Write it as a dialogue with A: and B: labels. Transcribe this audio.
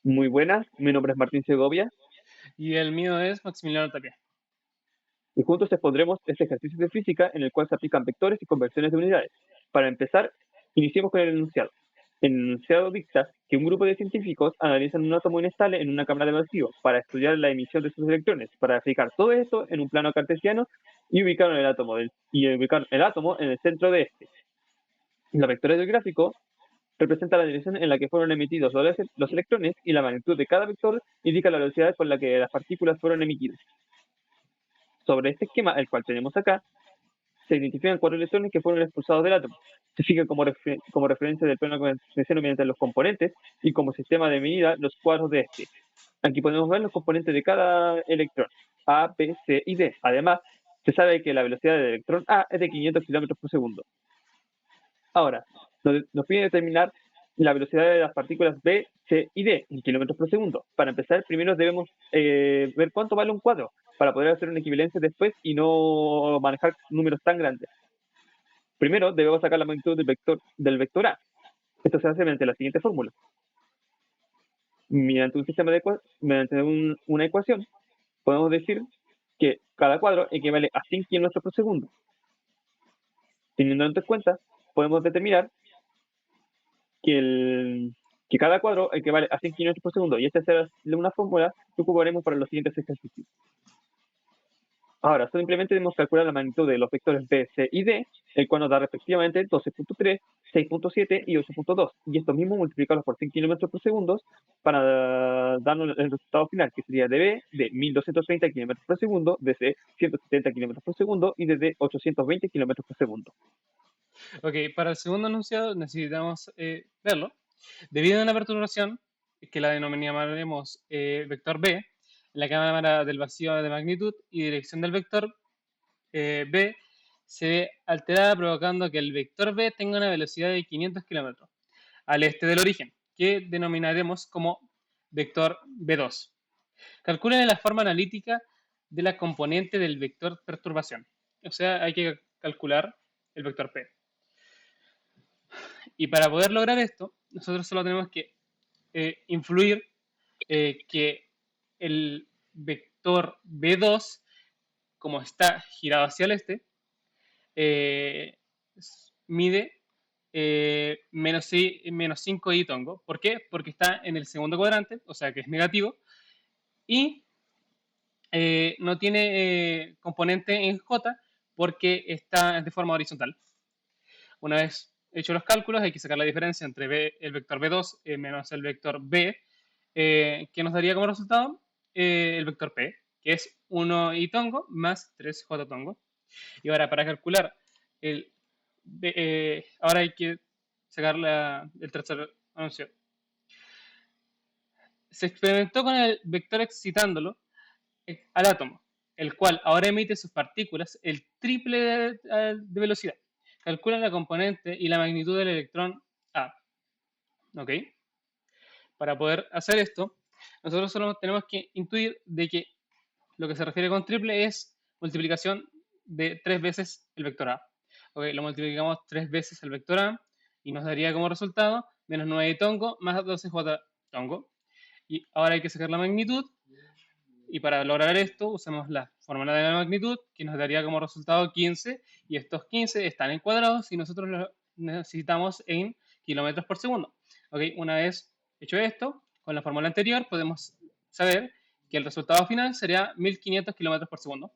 A: Muy buenas, mi nombre es Martín Segovia
B: Y el mío es Maximiliano Tapia.
A: y juntos expondremos este ejercicio de física en el cual se aplican vectores y conversiones de unidades. Para empezar, iniciemos con el enunciado. El enunciado dicta que un grupo de científicos analizan un átomo inestable en una cámara de vacío para estudiar la emisión de sus electrones, para aplicar todo esto en un plano cartesiano y ubicar el átomo en el centro de este. Los vectores del gráfico representan la dirección en la que fueron emitidos los electrones y la magnitud de cada vector indica la velocidad con la que las partículas fueron emitidas. Sobre este esquema, el cual tenemos acá, se identifican cuatro electrones que fueron expulsados del átomo. Se fijan como referencia del plano cartesiano mediante los componentes y como sistema de medida los cuadros de este. Aquí podemos ver los componentes de cada electrón, A, B, C y D. Además, se sabe que la velocidad del electrón A es de 500 kilómetros por segundo. Ahora, nos pide determinar la velocidad de las partículas B, C y D en kilómetros por segundo. Para empezar, primero debemos ver cuánto vale un cuadro para poder hacer una equivalencia después y no manejar números tan grandes. Primero debemos sacar la magnitud del vector A. Esto se hace mediante la siguiente fórmula. Mediante una ecuación, podemos decir que cada cuadro equivale a 100 kilómetros por segundo. Teniendo esto en cuenta, podemos determinar que, que cada cuadro equivale a 100 kilómetros por segundo. Y esta será una fórmula que ocuparemos para los siguientes ejercicios. Ahora, simplemente debemos calcular la magnitud de los vectores B, C y D, el cual nos da respectivamente 12.3, 6.7 y 8.2. Y estos mismos multiplicarlos por 100 kilómetros por segundo para darnos el resultado final, que sería de B de 1230 kilómetros por segundo, de C 170 kilómetros por segundo y de D 820 kilómetros por segundo.
B: Ok, para el segundo enunciado necesitamos verlo. Debido a una perturbación, que la denominaremos vector B, la cámara del vacío de magnitud y dirección del vector B se ve alterada provocando que el vector B tenga una velocidad de 500 kilómetros al este del origen, que denominaremos como vector B2. Calcula la forma analítica de la componente del vector perturbación. O sea, hay que calcular el vector P. Y para poder lograr esto, nosotros solo tenemos que influir que el vector B2, como está girado hacia el este, eh, mide menos 5 y tongo. ¿Por qué? Porque está en el segundo cuadrante, o sea que es negativo, y no tiene componente en J porque está de forma horizontal. Una vez hechos los cálculos, hay que sacar la diferencia entre el vector B2 menos el vector B, que nos daría como resultado el vector P, que es 1 y tongo más 3J tongo. Y ahora, para calcular el ahora hay que sacar el tercer anuncio. Se experimentó con el vector excitándolo al átomo, el cual ahora emite sus partículas el triple de velocidad. Calcula la componente y la magnitud del electrón A. ¿Ok? Para poder hacer esto, nosotros solo tenemos que intuir de que lo que se refiere con triple es multiplicación de 3 veces el vector A. ¿Ok? Lo multiplicamos 3 veces el vector A y nos daría como resultado menos 9 tongo más 12J tongo. Y ahora hay que sacar la magnitud. Y para lograr esto usamos la fórmula de la magnitud que nos daría como resultado 15 y estos 15 están en cuadrados y nosotros los necesitamos en kilómetros por segundo. ¿Okay? Una vez hecho esto, con la fórmula anterior podemos saber que el resultado final sería 1500 kilómetros por segundo.